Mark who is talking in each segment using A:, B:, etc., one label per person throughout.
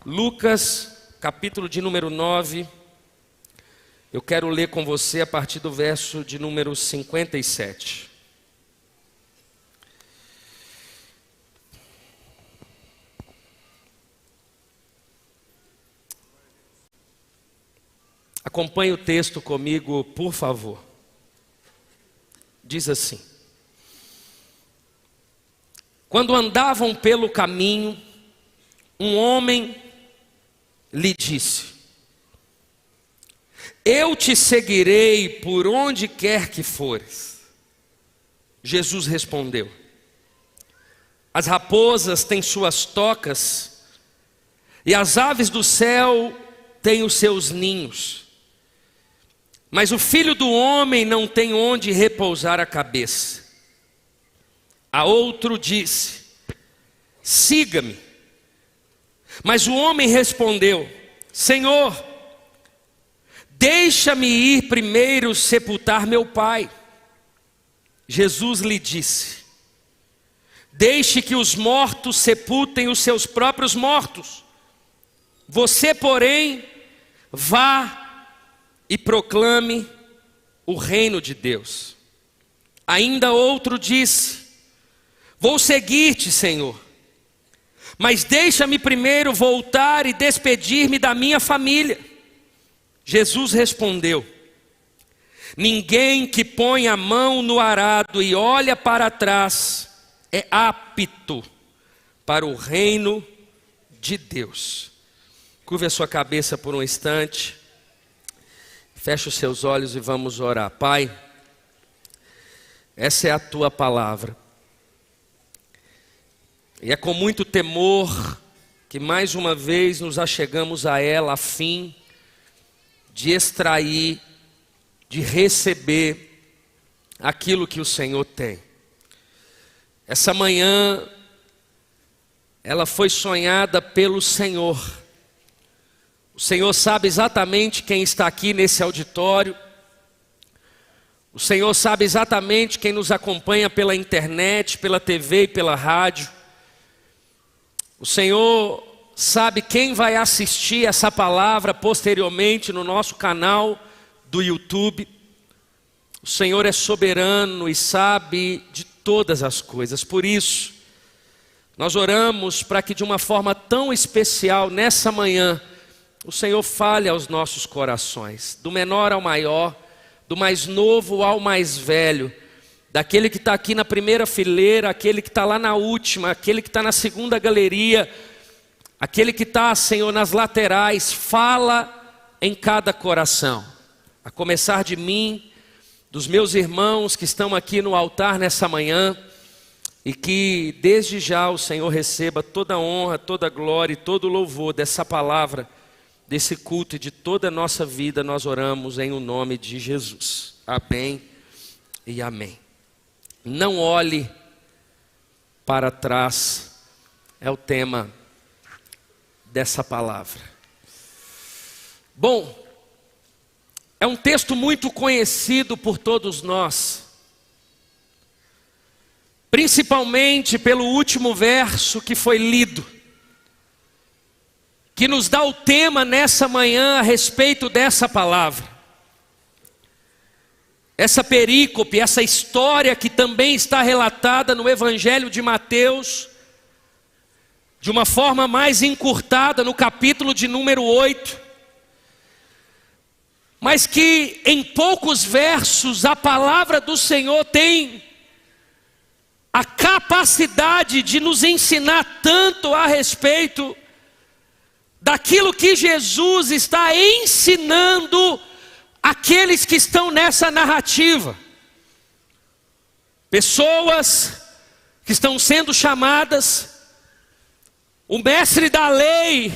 A: Lucas, capítulo de número 9. Eu quero ler com você a partir do verso de número 57. Acompanhe o texto comigo, por favor. Diz assim: quando andavam pelo caminho, um homem lhe disse: eu te seguirei por onde quer que fores. Jesus respondeu: as raposas têm suas tocas, e as aves do céu têm os seus ninhos, mas o Filho do Homem não tem onde repousar a cabeça. A outro disse: siga-me. Mas o homem respondeu: Senhor, deixa-me ir primeiro sepultar meu pai. Jesus lhe disse: deixe que os mortos sepultem os seus próprios mortos. Você, porém, vá e proclame o reino de Deus. Ainda outro disse: vou seguir-te, Senhor, mas deixa-me primeiro voltar e despedir-me da minha família. Jesus respondeu: ninguém que põe a mão no arado e olha para trás é apto para o reino de Deus. Curve a sua cabeça por um instante, feche os seus olhos e vamos orar. Pai, essa é a tua palavra. E é com muito temor que mais uma vez nos achegamos a ela a fim de extrair, de receber aquilo que o Senhor tem. Essa manhã, ela foi sonhada pelo Senhor. O Senhor sabe exatamente quem está aqui nesse auditório. O Senhor sabe exatamente quem nos acompanha pela internet, pela TV e pela rádio. O Senhor sabe quem vai assistir essa palavra posteriormente no nosso canal do YouTube. O Senhor é soberano e sabe de todas as coisas. Por isso, nós oramos para que de uma forma tão especial, nessa manhã, o Senhor fale aos nossos corações, do menor ao maior, do mais novo ao mais velho, daquele que está aqui na primeira fileira, aquele que está lá na última, aquele que está na segunda galeria, aquele que está, Senhor, nas laterais. Fala em cada coração, a começar de mim, dos meus irmãos que estão aqui no altar nessa manhã, e que desde já o Senhor receba toda a honra, toda a glória e todo o louvor dessa palavra, desse culto e de toda a nossa vida. Nós oramos em o nome de Jesus. Amém e amém. Não olhe para trás, é o tema dessa palavra. Bom, é um texto muito conhecido por todos nós, principalmente pelo último verso que foi lido, que nos dá o tema nessa manhã a respeito dessa palavra. Essa perícope, essa história que também está relatada no Evangelho de Mateus, de uma forma mais encurtada no capítulo de número 8, mas que em poucos versos a palavra do Senhor tem a capacidade de nos ensinar tanto a respeito daquilo que Jesus está ensinando aqueles que estão nessa narrativa. Pessoas que estão sendo chamadas, o mestre da lei,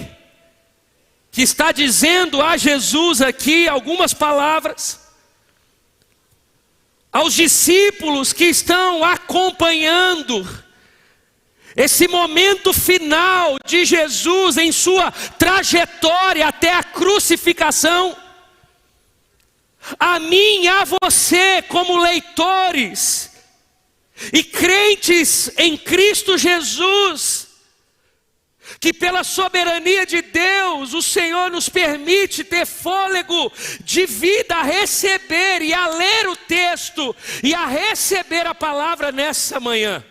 A: que está dizendo a Jesus aqui algumas palavras, aos discípulos que estão acompanhando esse momento final de Jesus em sua trajetória até a crucificação. A mim e a você, como leitores e crentes em Cristo Jesus, que pela soberania de Deus, o Senhor nos permite ter fôlego de vida a receber e a ler o texto e a receber a palavra nessa manhã.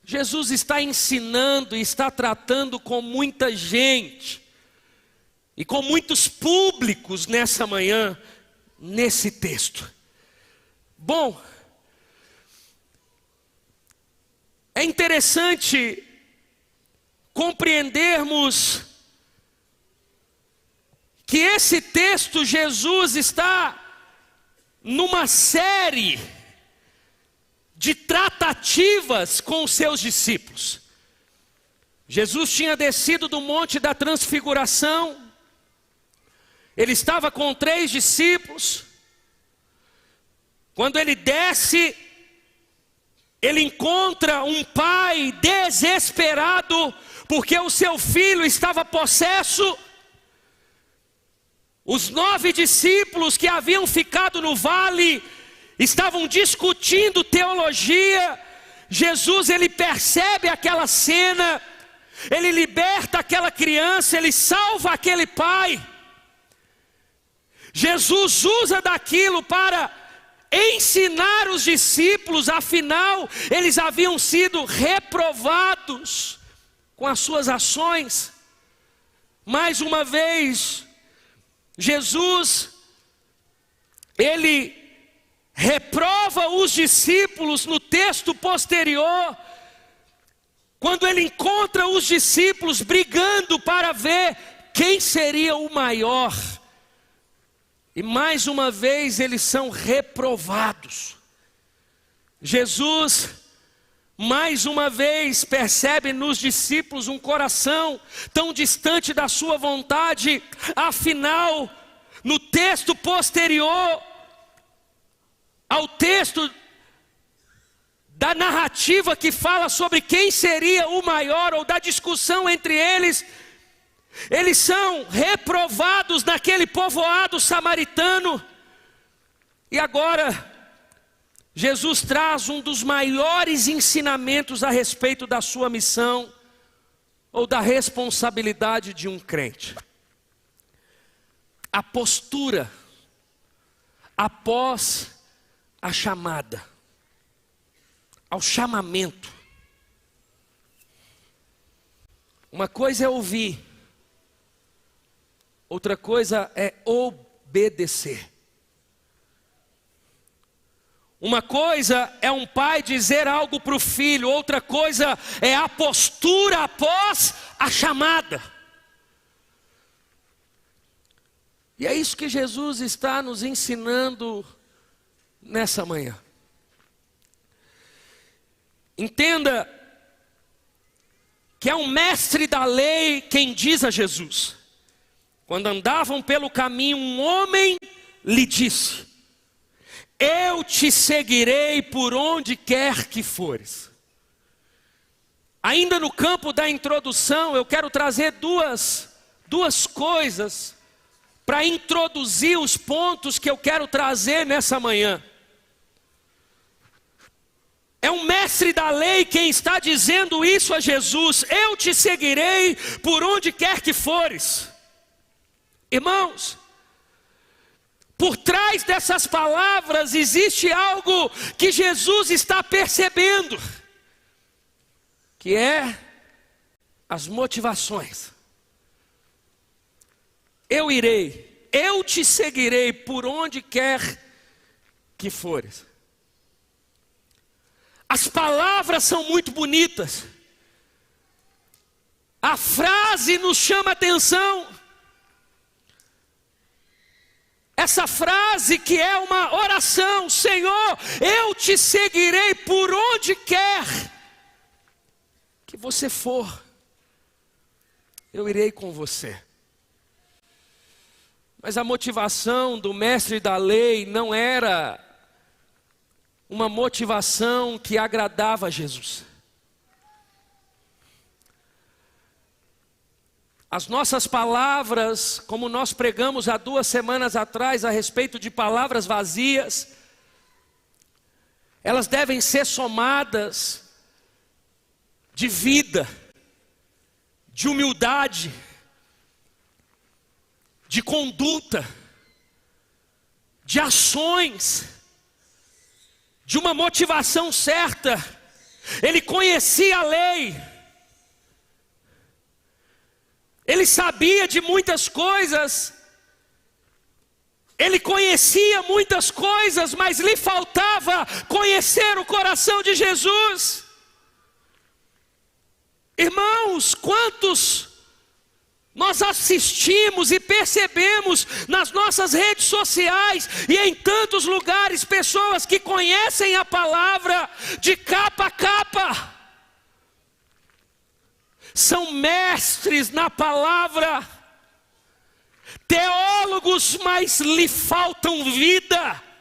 A: Jesus está ensinando e está tratando com muita gente e com muitos públicos nessa manhã, nesse texto. Bom, é interessante compreendermos que esse texto, Jesus está numa série de tratativas com os seus discípulos. Jesus tinha descido do Monte da Transfiguração, ele estava com 3 discípulos. Quando ele desce, ele encontra um pai desesperado, porque o seu filho estava possesso. Os 9 discípulos que haviam ficado no vale estavam discutindo teologia. Jesus, ele percebe aquela cena, ele liberta aquela criança, ele salva aquele pai. Jesus usa daquilo para ensinar os discípulos, afinal, eles haviam sido reprovados com as suas ações. Mais uma vez, Jesus, ele reprova os discípulos no texto posterior, quando ele encontra os discípulos brigando para ver quem seria o maior. E mais uma vez eles são reprovados. Jesus, mais uma vez, percebe nos discípulos um coração tão distante da sua vontade. Afinal, no texto posterior ao texto da narrativa que fala sobre quem seria o maior, ou da discussão entre eles, eles são reprovados naquele povoado samaritano. E agora, Jesus traz um dos maiores ensinamentos a respeito da sua missão, ou da responsabilidade de um crente. A postura após a chamada, ao chamamento. Uma coisa é ouvir, outra coisa é obedecer. Uma coisa é um pai dizer algo para o filho, outra coisa é a postura após a chamada. E é isso que Jesus está nos ensinando nessa manhã. Entenda que é um mestre da lei quem diz a Jesus. Quando andavam pelo caminho, um homem lhe disse: eu te seguirei por onde quer que fores. Ainda no campo da introdução, eu quero trazer duas coisas para introduzir os pontos que eu quero trazer nessa manhã. É um mestre da lei quem está dizendo isso a Jesus: eu te seguirei por onde quer que fores. Irmãos, por trás dessas palavras existe algo que Jesus está percebendo, que é as motivações. Eu irei, eu te seguirei por onde quer que fores. As palavras são muito bonitas. A frase nos chama a atenção. Essa frase que é uma oração: Senhor, eu te seguirei por onde quer que você for. Eu irei com você. Mas a motivação do mestre da lei não era uma motivação que agradava a Jesus. As nossas palavras, como nós pregamos há 2 semanas atrás a respeito de palavras vazias, elas devem ser somadas de vida, de humildade, de conduta, de ações, de uma motivação certa. Ele conhecia a lei, ele sabia de muitas coisas, ele conhecia muitas coisas, mas lhe faltava conhecer o coração de Jesus. Irmãos, quantos nós assistimos e percebemos nas nossas redes sociais e em tantos lugares pessoas que conhecem a palavra de capa a capa, são mestres na palavra, teólogos, mas lhe faltam vida.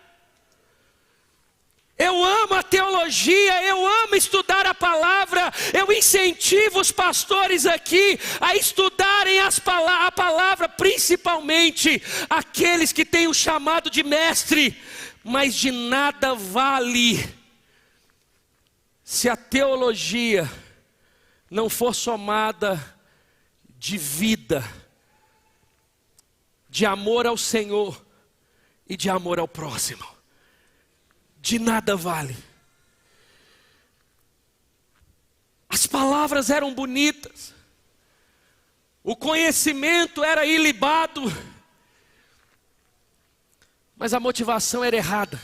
A: Eu amo a teologia, eu amo estudar a palavra, eu incentivo os pastores aqui a estudarem a palavra, principalmente aqueles que têm o chamado de mestre, mas de nada vale se a teologia não for somada de vida, de amor ao Senhor e de amor ao próximo. De nada vale. As palavras eram bonitas, o conhecimento era ilibado, mas a motivação era errada.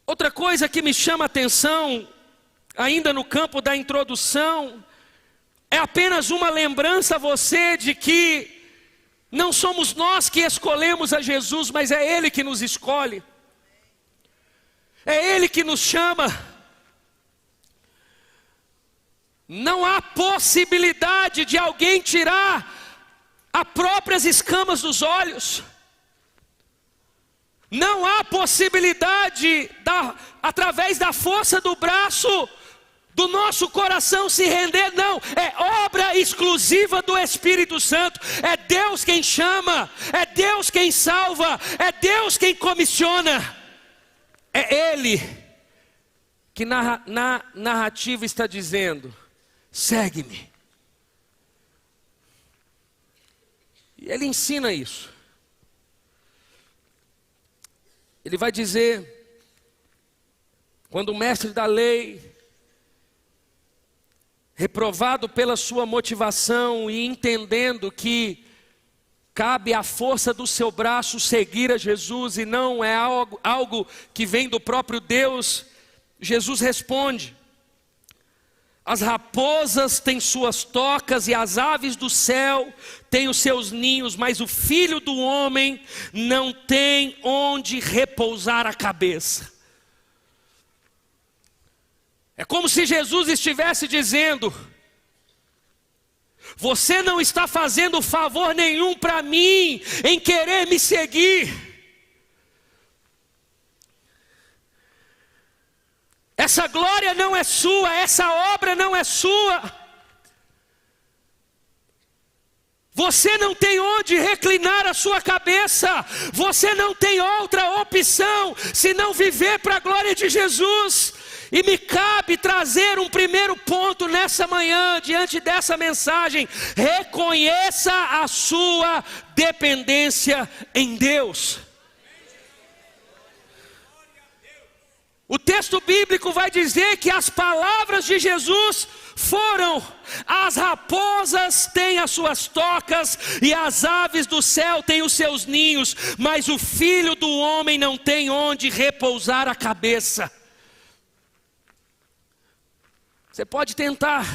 A: Outra coisa que me chama a atenção, ainda no campo da introdução, é apenas uma lembrança a você de que não somos nós que escolhemos a Jesus, mas é Ele que nos escolhe. É Ele que nos chama. Não há possibilidade de alguém tirar as próprias escamas dos olhos. Não há possibilidade, através da força do braço, do nosso coração se render, não. É obra exclusiva do Espírito Santo. É Deus quem chama, é Deus quem salva, é Deus quem comissiona. É Ele que na narrativa está dizendo: segue-me. E Ele ensina isso. Ele vai dizer, quando o mestre da lei, reprovado pela sua motivação e entendendo que cabe à força do seu braço seguir a Jesus e não é algo que vem do próprio Deus, Jesus responde: as raposas têm suas tocas e as aves do céu têm os seus ninhos, mas o Filho do Homem não tem onde repousar a cabeça. É como se Jesus estivesse dizendo: você não está fazendo favor nenhum para mim em querer me seguir. Essa glória não é sua, essa obra não é sua. Você não tem onde reclinar a sua cabeça. Você não tem outra opção senão viver para a glória de Jesus. E me cabe trazer um primeiro ponto nessa manhã, diante dessa mensagem: reconheça a sua dependência em Deus. O texto bíblico vai dizer que as palavras de Jesus foram: as raposas têm as suas tocas e as aves do céu têm os seus ninhos, mas o Filho do Homem não tem onde repousar a cabeça. Você pode tentar,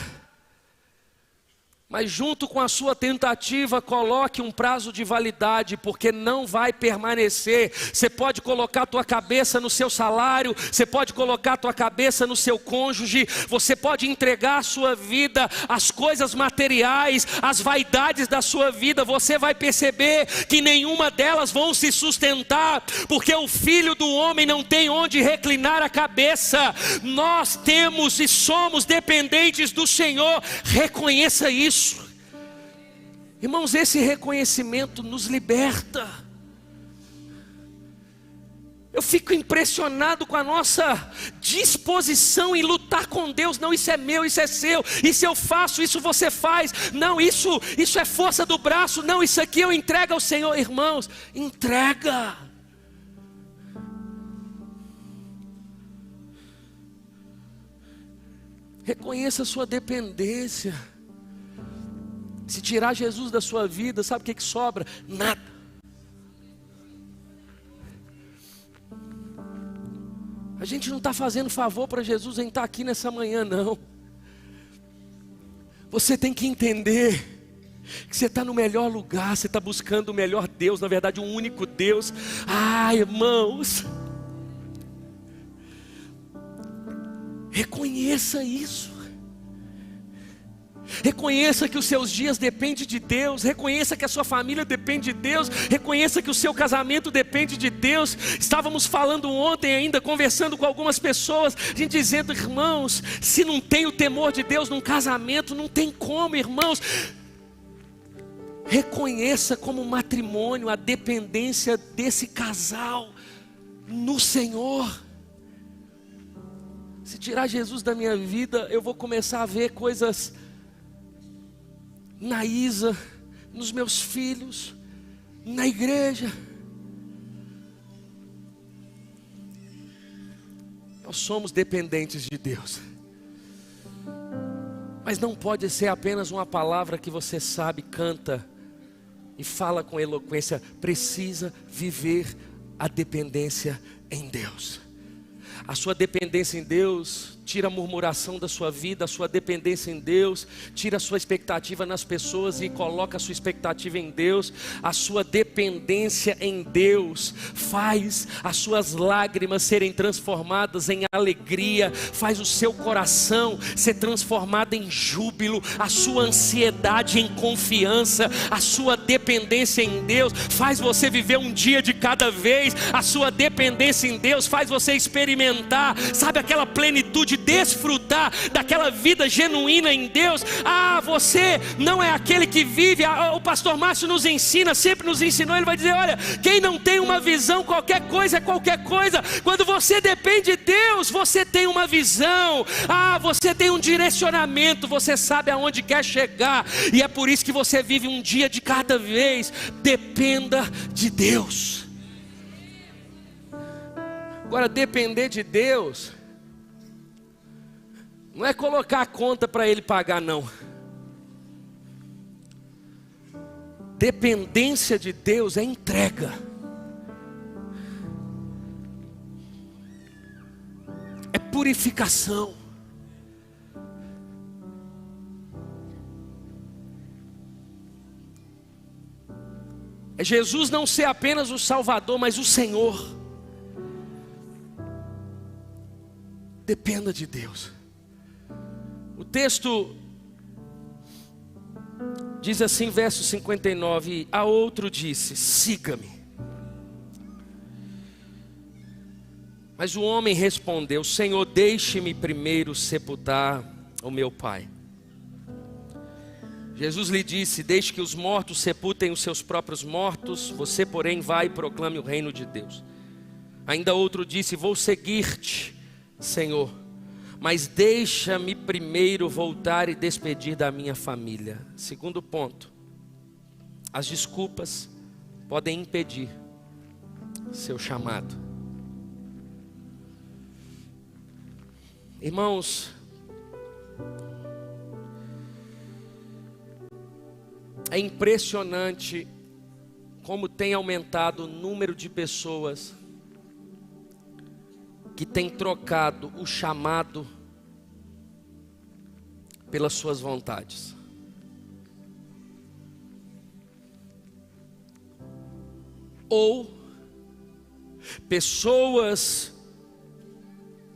A: mas junto com a sua tentativa, coloque um prazo de validade, porque não vai permanecer. Você pode colocar a tua cabeça no seu salário, você pode colocar a tua cabeça no seu cônjuge, você pode entregar a sua vida às coisas materiais, às vaidades da sua vida. Você vai perceber que nenhuma delas vão se sustentar, porque o Filho do Homem não tem onde reclinar a cabeça. Nós temos e somos dependentes do Senhor. Reconheça isso. Irmãos, esse reconhecimento nos liberta. Eu fico impressionado com a nossa disposição em lutar com Deus. Não, isso é meu, isso é seu, isso eu faço, isso você faz. Não, isso é força do braço. Não, isso aqui eu entrego ao Senhor. Irmãos, entrega. Reconheça a sua dependência. Se tirar Jesus da sua vida, sabe o que sobra? Nada. A gente não está fazendo favor para Jesus em estar aqui nessa manhã, não. Você tem que entender que você está no melhor lugar, você está buscando o melhor Deus, na verdade, um único Deus. Irmãos, reconheça isso. Reconheça que os seus dias dependem de Deus. Reconheça que a sua família depende de Deus. Reconheça que o seu casamento depende de Deus. Estávamos falando ontem ainda, conversando com algumas pessoas, a gente dizendo, irmãos, se não tem o temor de Deus num casamento, não tem como, irmãos. Reconheça como matrimônio a dependência desse casal no Senhor. Se tirar Jesus da minha vida, eu vou começar a ver coisas na Isa, nos meus filhos, na igreja. Nós somos dependentes de Deus. Mas não pode ser apenas uma palavra que você sabe, canta e fala com eloquência. Precisa viver a dependência em Deus. A sua dependência em Deus tira a murmuração da sua vida. A sua dependência em Deus tira a sua expectativa nas pessoas e coloca a sua expectativa em Deus. A sua dependência em Deus faz as suas lágrimas serem transformadas em alegria, faz o seu coração ser transformado em júbilo, a sua ansiedade em confiança. A sua dependência em Deus faz você viver um dia de cada vez. A sua dependência em Deus faz você experimentar, sabe, aquela plenitude, desfrutar daquela vida genuína em Deus. Você não é aquele que vive. O pastor Márcio nos ensina, sempre nos ensinou, ele vai dizer, olha, quem não tem uma visão, qualquer coisa é qualquer coisa. Quando você depende de Deus, você tem uma visão, você tem um direcionamento, você sabe aonde quer chegar, e é por isso que você vive um dia de cada vez. Dependa de Deus. Agora, depender de Deus não é colocar a conta para Ele pagar, não. Dependência de Deus é entrega. É purificação. É Jesus não ser apenas o Salvador, mas o Senhor. Dependa de Deus. O texto diz assim, verso 59, a outro disse, siga-me. Mas o homem respondeu, Senhor, deixe-me primeiro sepultar o meu pai. Jesus lhe disse, deixe que os mortos sepultem os seus próprios mortos, você porém vai e proclame o reino de Deus. Ainda outro disse, vou seguir-te, Senhor, mas deixa-me primeiro voltar e despedir da minha família. Segundo ponto, as desculpas podem impedir seu chamado. Irmãos, é impressionante como tem aumentado o número de pessoas que tem trocado o chamado pelas suas vontades. Ou pessoas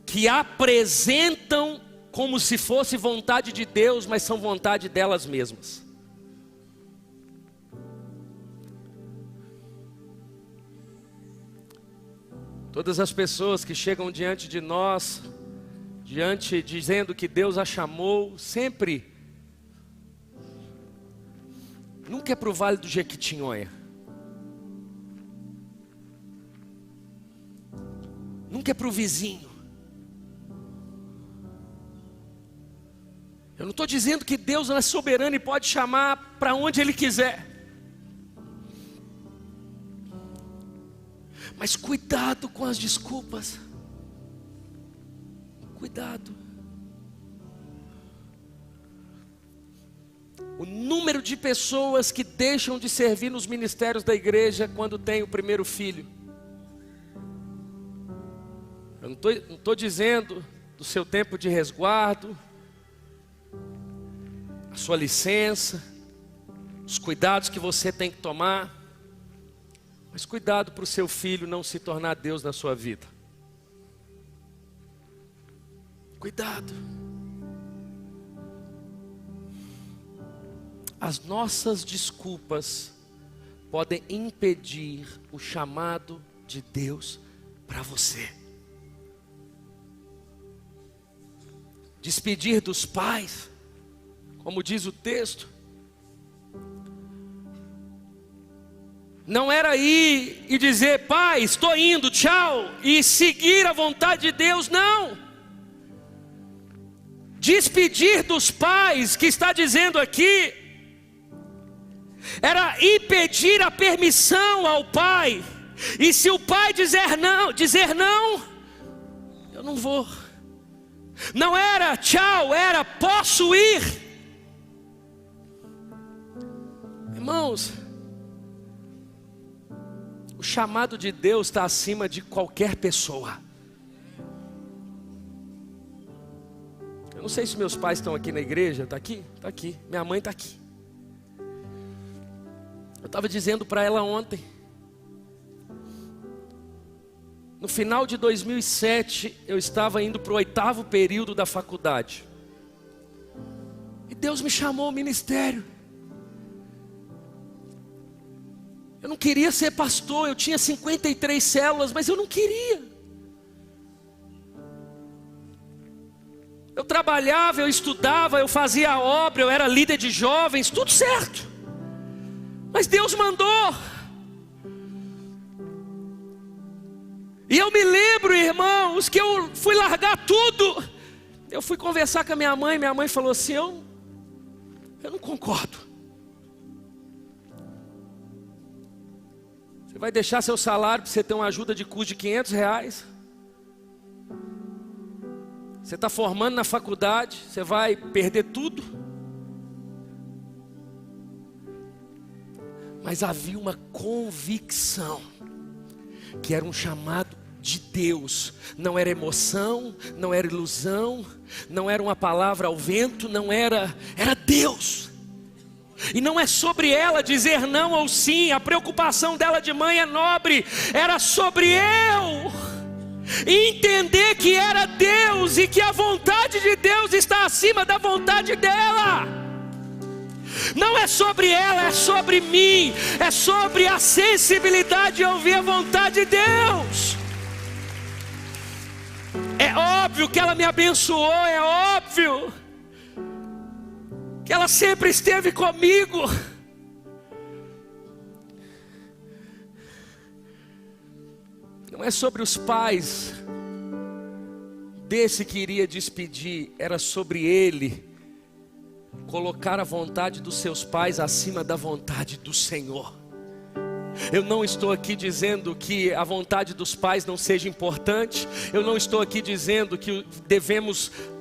A: que apresentam como se fosse vontade de Deus, mas são vontade delas mesmas. Todas as pessoas que chegam diante de nós, dizendo que Deus a chamou, sempre, nunca é para o Vale do Jequitinhonha. nunca é para o vizinho. Eu não estou dizendo que Deus não é soberano e pode chamar para onde Ele quiser. Mas cuidado com as desculpas. Cuidado. O número de pessoas que deixam de servir nos ministérios da igreja quando tem o primeiro filho. Eu não estou dizendo do seu tempo de resguardo, a sua licença, os cuidados que você tem que tomar. Mas cuidado para o seu filho não se tornar Deus na sua vida. Cuidado. As nossas desculpas podem impedir o chamado de Deus para você. Despedir dos pais, como diz o texto, não era ir e dizer: pai, estou indo, tchau, e seguir a vontade de Deus, não. Despedir dos pais, que está dizendo aqui, era ir pedir a permissão ao pai, e se o pai dizer não, eu não vou. Não era tchau, era posso ir. Irmãos, o chamado de Deus está acima de qualquer pessoa. Eu não sei se meus pais estão aqui na igreja. Está aqui? Está aqui. Minha mãe está aqui. Eu estava dizendo para ela ontem. No final de 2007, eu estava indo para o 8º período da faculdade. E Deus me chamou ao ministério. Eu não queria ser pastor, eu tinha 53 células, mas eu não queria. Eu trabalhava, eu estudava, eu fazia a obra, eu era líder de jovens, tudo certo. Mas Deus mandou. E eu me lembro, irmãos, que eu fui largar tudo. Eu fui conversar com a minha mãe falou assim: eu não concordo. Você vai deixar seu salário para você ter uma ajuda de custo de R$500? Você está formando na faculdade, você vai perder tudo? Mas havia uma convicção que era um chamado de Deus. Não era emoção, não era ilusão, não era uma palavra ao vento, era Deus. E não é sobre ela dizer não ou sim. A preocupação dela de mãe é nobre. Era sobre eu entender que era Deus e que a vontade de Deus está acima da vontade dela. Não é sobre ela, é sobre mim. É sobre a sensibilidade de ouvir a vontade de Deus. É óbvio que ela me abençoou, é óbvio que ela sempre esteve comigo. Não é sobre os pais desse que iria despedir, era sobre ele colocar a vontade dos seus pais acima da vontade do Senhor. Eu não estou aqui dizendo que a vontade dos pais não seja importante. Eu não estou aqui dizendo que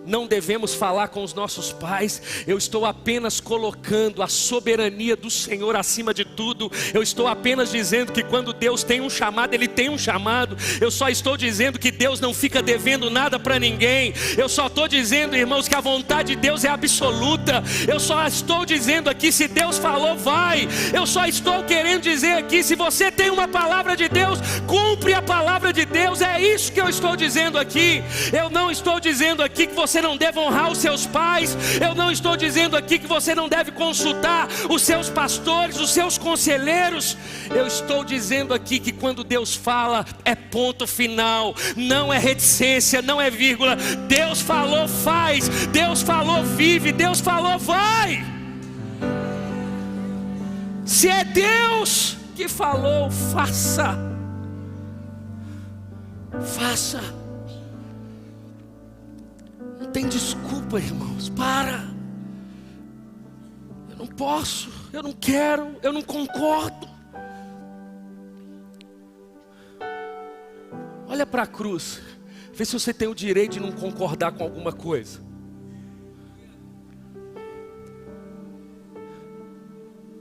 A: não devemos falar com os nossos pais. Eu estou apenas colocando a soberania do Senhor acima de tudo. Eu estou apenas dizendo que quando Deus tem um chamado, Ele tem um chamado. Eu só estou dizendo que Deus não fica devendo nada para ninguém. Eu só estou dizendo, irmãos, que a vontade de Deus é absoluta. Eu só estou dizendo aqui, se Deus falou, vai. Eu só estou querendo dizer aqui, se você tem uma palavra de Deus, cumpre a palavra de Deus. É isso que eu estou dizendo aqui. Eu não estou dizendo aqui que você não deve honrar os seus pais. Eu não estou dizendo aqui que você não deve consultar os seus pastores, os seus conselheiros. Eu estou dizendo aqui que quando Deus fala, é ponto final. Não é reticência, não é vírgula. Deus falou, faz. Deus falou, vive. Deus falou, vai. Se é Deus que falou, faça. Faça. Não tem desculpa, irmãos. Para. Eu não posso, eu não quero, eu não concordo. Olha para a cruz. Vê se você tem o direito de não concordar com alguma coisa.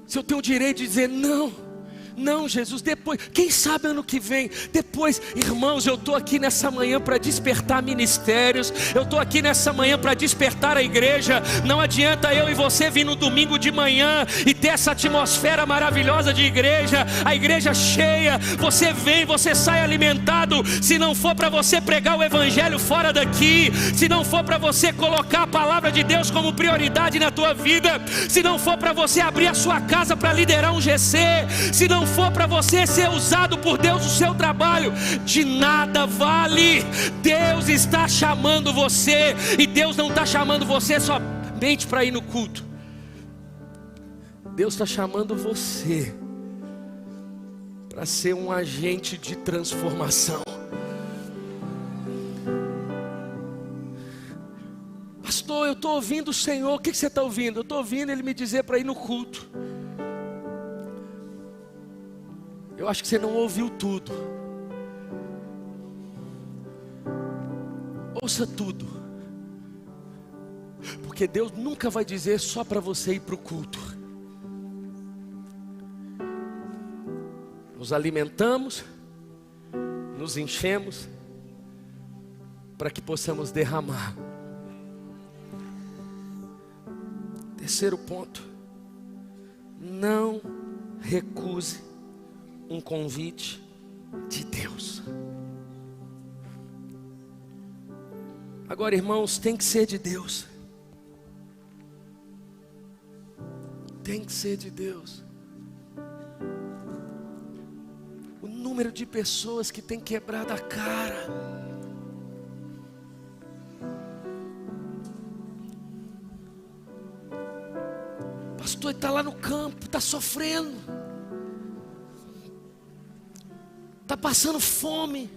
A: Se eu tenho o direito de dizer não. Não, Jesus, depois, quem sabe ano que vem, depois, irmãos, eu estou aqui nessa manhã para despertar ministérios, eu estou aqui nessa manhã para despertar a igreja. Não adianta eu e você vir no domingo de manhã e ter essa atmosfera maravilhosa de igreja, a igreja cheia, você vem, você sai alimentado, se não for para você pregar o evangelho fora daqui, se não for para você colocar a palavra de Deus como prioridade na tua vida, se não for para você abrir a sua casa para liderar um GC, se não for para você ser usado por Deus no seu trabalho, de nada vale. Deus está chamando você, e Deus não está chamando você somente para ir no culto. Deus está chamando você para ser um agente de transformação. Pastor, eu estou ouvindo o Senhor. O que você está ouvindo? Eu estou ouvindo Ele me dizer para ir no culto. Eu acho que você não ouviu tudo. Ouça tudo. Porque Deus nunca vai dizer só para você ir para o culto. Nos alimentamos, nos enchemos, para que possamos derramar. Terceiro ponto: não recuse um convite de Deus. Agora, irmãos, tem que ser de Deus. Tem que ser de Deus. O número de pessoas que tem quebrado a cara. Pastor, está lá no campo, está sofrendo, está passando fome.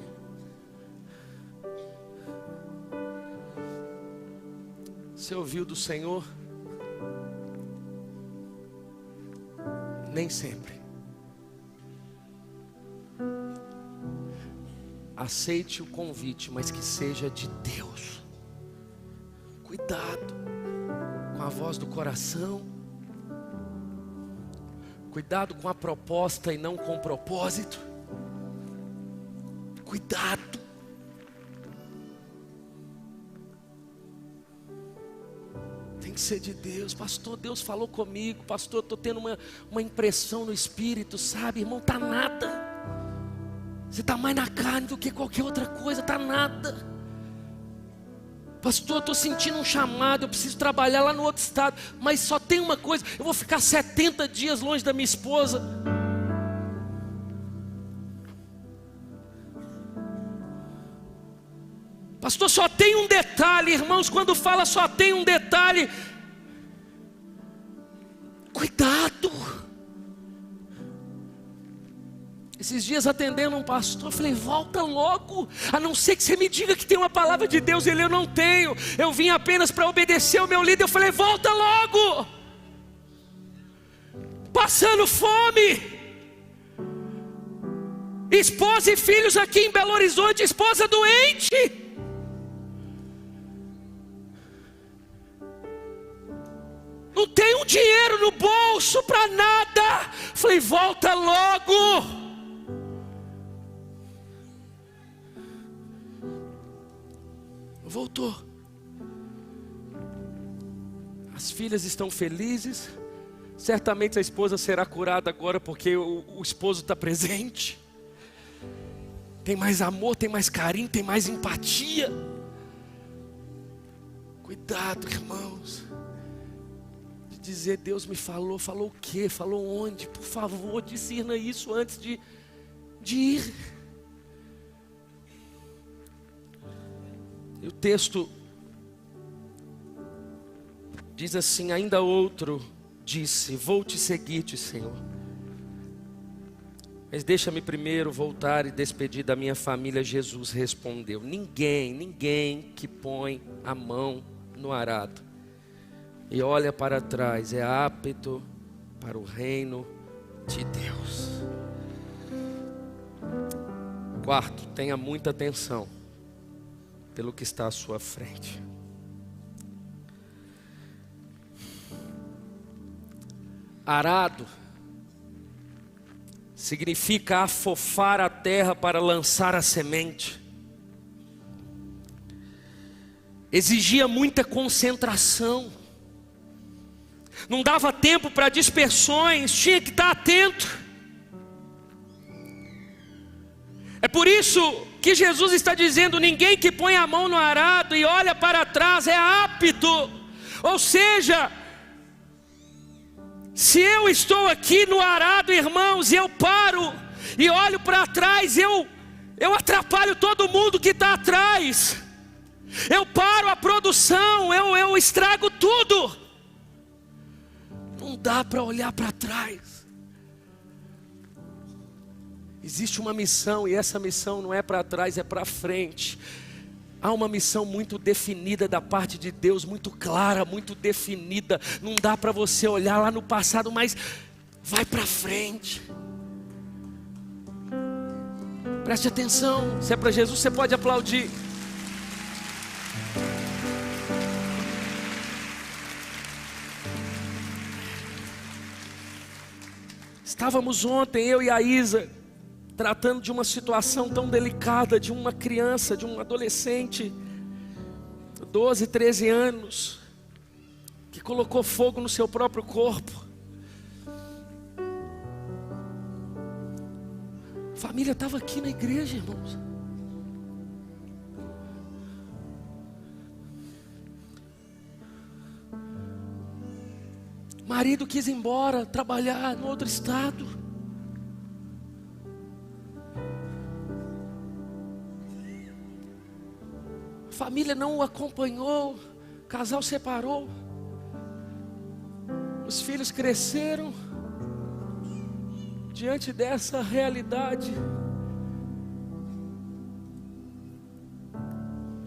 A: Você ouviu do Senhor? Nem sempre. Aceite o convite, mas que seja de Deus. Cuidado com a voz do coração. Cuidado com a proposta e não com o propósito. Cuidado. Tem que ser de Deus. Pastor, Deus falou comigo. Pastor, estou tendo uma impressão no espírito, sabe? Irmão, está nada. Você está mais na carne do que qualquer outra coisa. Está nada. Pastor, estou sentindo um chamado, eu preciso trabalhar lá no outro estado, mas só tem uma coisa: eu vou ficar 70 dias longe da minha esposa. Pastor, só tem um detalhe. Irmãos, quando fala só tem um detalhe, cuidado. Esses dias atendendo um pastor, eu falei: volta logo, a não ser que você me diga que tem uma palavra de Deus. Ele: eu não tenho, eu vim apenas para obedecer ao meu líder. Eu falei: volta logo. Passando fome, esposa e filhos aqui em Belo Horizonte, esposa doente. Não tenho dinheiro no bolso para nada. Falei: volta logo. Voltou. As filhas estão felizes. Certamente a esposa será curada agora, porque o esposo está presente. Tem mais amor, tem mais carinho, tem mais empatia. Cuidado, irmãos, de dizer: Deus me falou. Falou o quê? Falou onde? Por favor, discirna isso antes de ir. E o texto diz assim: ainda outro disse: vou te seguir-te, Senhor, Mas deixa-me primeiro voltar e despedir da minha família. Jesus respondeu: ninguém que põe a mão no arado e olha para trás é apto para o reino de Deus. Quarto, tenha muita atenção pelo que está à sua frente. Arado significa afofar a terra para lançar a semente. Exigia muita concentração. Não dava tempo para dispersões, tinha que estar atento. É por isso que Jesus está dizendo: ninguém que põe a mão no arado e olha para trás é apto. Ou seja, se eu estou aqui no arado, irmãos, e eu paro e olho para trás, eu atrapalho todo mundo que está atrás. Eu paro a produção, eu estrago tudo. Não dá para olhar para trás. Existe uma missão, e essa missão não é para trás, é para frente. Há uma missão muito definida da parte de Deus, muito clara, muito definida. Não dá para você olhar lá no passado, mas vai para frente. Preste atenção, se é para Jesus você pode aplaudir. Estávamos ontem, eu e a Isa, tratando de uma situação tão delicada, de uma criança, de um adolescente, 12, 13 anos, que colocou fogo no seu próprio corpo. A família estava aqui na igreja, irmãos. O marido quis ir embora, trabalhar no outro estado. A família não o acompanhou, o casal separou. Os filhos cresceram diante dessa realidade,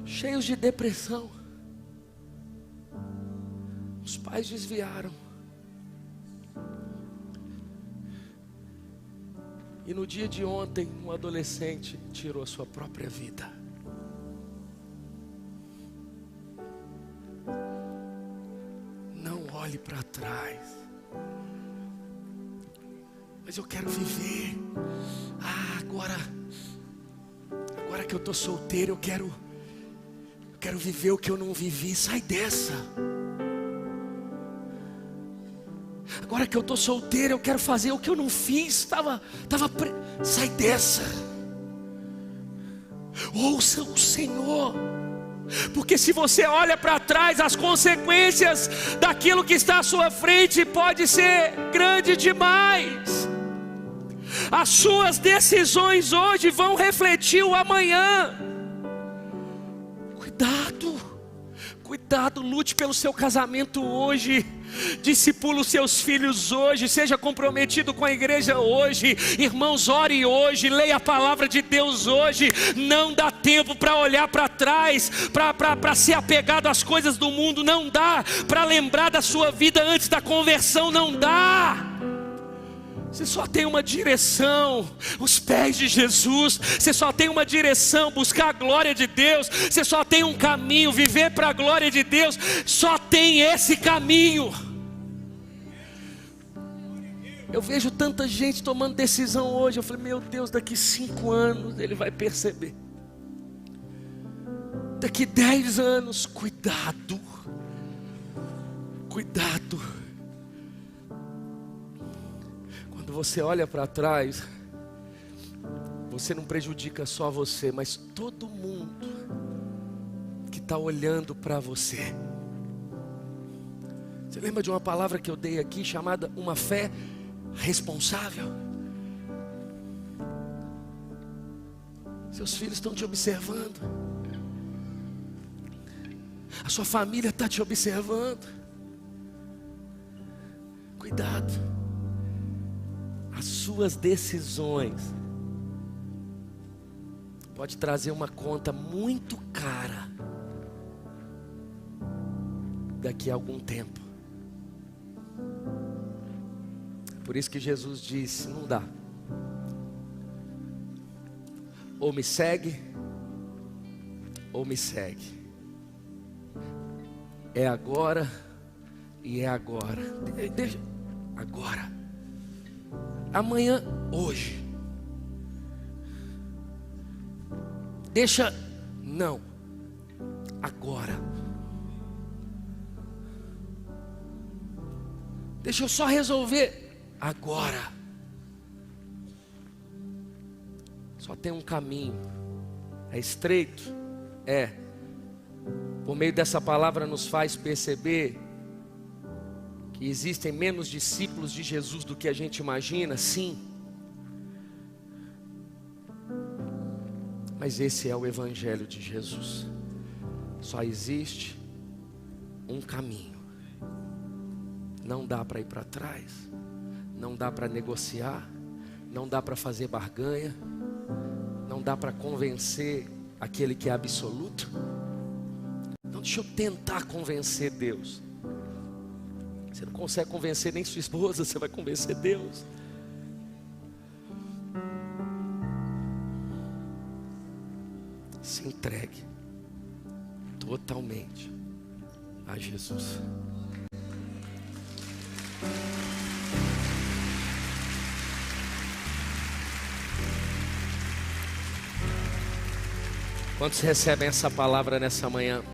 A: cheios de depressão. Os pais desviaram. E no dia de ontem, um adolescente tirou a sua própria vida. Não olhe para trás. Mas eu quero viver. Agora que eu estou solteiro, eu quero viver o que eu não vivi. Sai dessa. Agora que eu estou solteiro, eu quero fazer o que eu não fiz. Sai dessa. Ouça o Senhor. Porque se você olha para trás, as consequências daquilo que está à sua frente pode ser grande demais. As suas decisões hoje vão refletir o amanhã. Cuidado, lute pelo seu casamento hoje. Discipula os seus filhos hoje. Seja comprometido com a igreja hoje. Irmãos, ore hoje. Leia a palavra de Deus hoje. Não dá tempo para olhar para trás, para ser apegado às coisas do mundo. Não dá para lembrar da sua vida antes da conversão. Não dá. Você só tem uma direção, os pés de Jesus. Você só tem uma direção, buscar a glória de Deus. Você só tem um caminho, viver para a glória de Deus. Só tem esse caminho. Eu vejo tanta gente tomando decisão hoje. Eu falei, meu Deus, daqui 5 anos ele vai perceber. Daqui 10 anos, cuidado. Quando você olha para trás, você não prejudica só você, mas todo mundo que está olhando para você. Você lembra de uma palavra que eu dei aqui, chamada uma fé responsável? Seus filhos estão te observando, a sua família está te observando. Cuidado. A suas decisões pode trazer uma conta muito cara daqui a algum tempo. Por isso que Jesus disse: não dá. Ou me segue, ou me segue. É agora e é agora. Deixa, agora. Amanhã, hoje. Deixa, não. Agora. Deixa eu só resolver agora. Só tem um caminho. É estreito? É. Por meio dessa palavra nos faz perceber que existem menos discípulos de Jesus do que a gente imagina, sim. Mas esse é o Evangelho de Jesus. Só existe um caminho. Não dá para ir para trás. Não dá para negociar. Não dá para fazer barganha. Não dá para convencer aquele que é absoluto. Então deixa eu tentar convencer Deus. Você não consegue convencer nem sua esposa, você vai convencer Deus. Se entregue totalmente a Jesus. Quantos recebem essa palavra nessa manhã?